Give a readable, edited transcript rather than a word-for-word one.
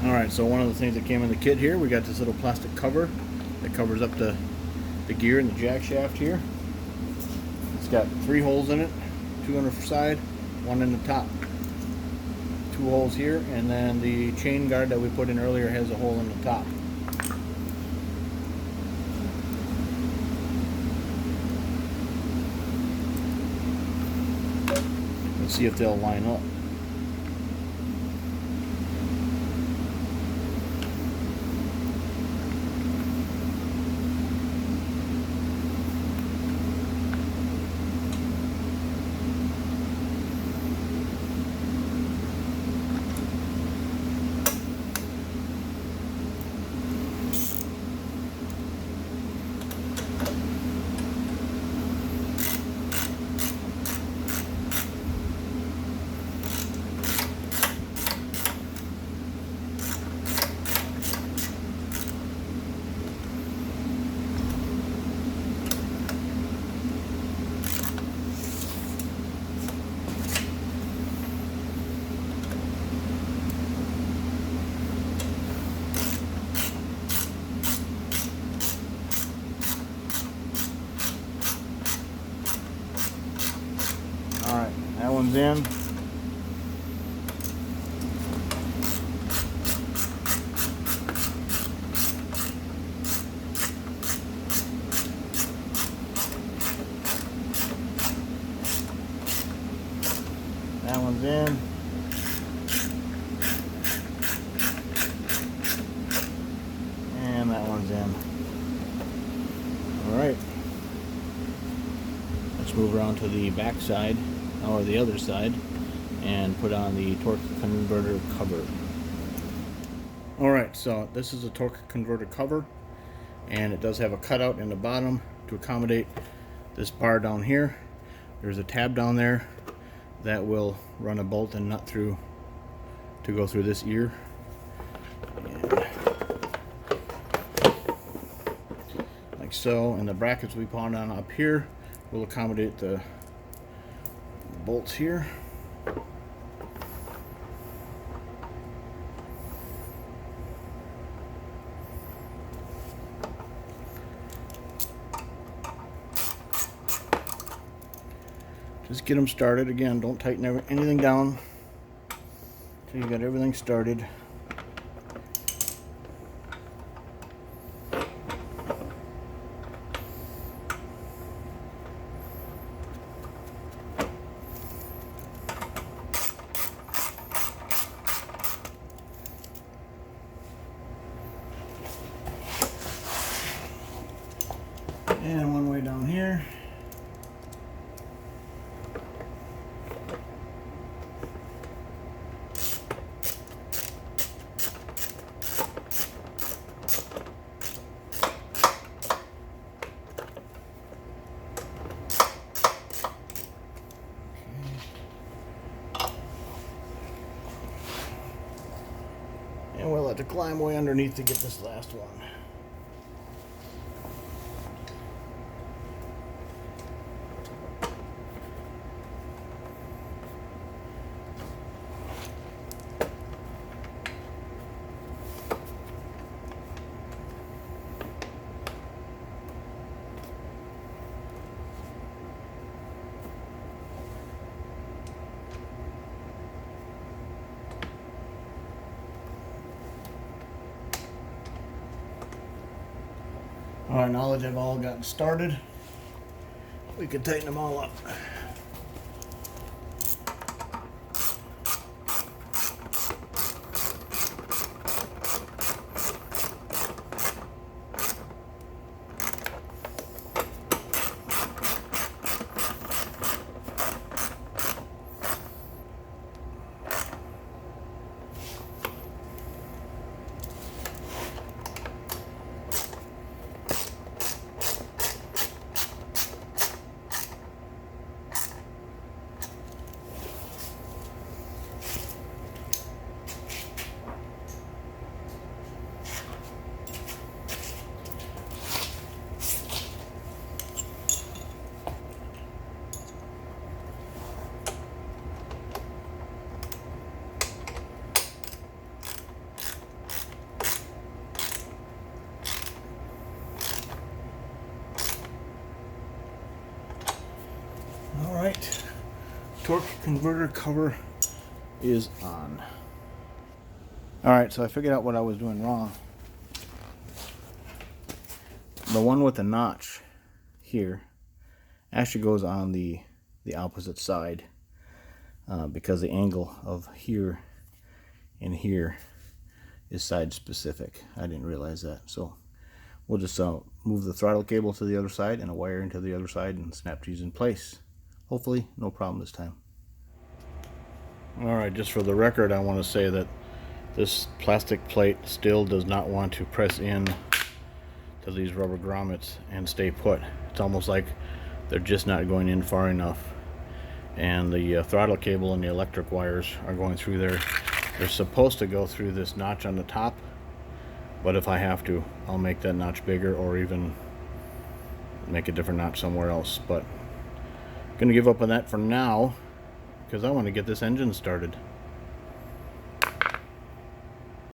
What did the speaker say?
Alright, so one of the things that came in the kit here, we got this little plastic cover that covers up the gear and the jack shaft here. It's got 3 holes in it, 2 on the side, 1 in the top. 2 holes here, and then the chain guard that we put in earlier has a hole in the top. Let's see if they'll line up. Alright, that one's in. That one's in. And that one's in. Alright. Let's move around to the back side, or the other side, and put on the torque converter cover. Alright, so this is a torque converter cover, and it does have a cutout in the bottom to accommodate this bar down here. There's a tab down there that will run a bolt and nut through to go through this ear. And like so, and the brackets we put on up here will accommodate the bolts here. Just get them started. Again, don't tighten anything down until you got everything started. And one way down here. And we'll have to climb way underneath to get this last one. Alright, now that they've all gotten started, we can tighten them all up. converter cover is on. Alright, so I figured out what I was doing wrong. The one with the notch here actually goes on the opposite side because the angle of here and here is side specific. I didn't realize that. So we'll just move the throttle cable to the other side and a wire into the other side and snap these in place. Hopefully no problem this time. Alright, just for the record, I want to say that this plastic plate still does not want to press in to these rubber grommets and stay put. It's almost like they're just not going in far enough, and the throttle cable and the electric wires are going through there. They're supposed to go through this notch on the top, but if I have to, I'll make that notch bigger or even make a different notch somewhere else. But I'm gonna give up on that for now because I want to get this engine started.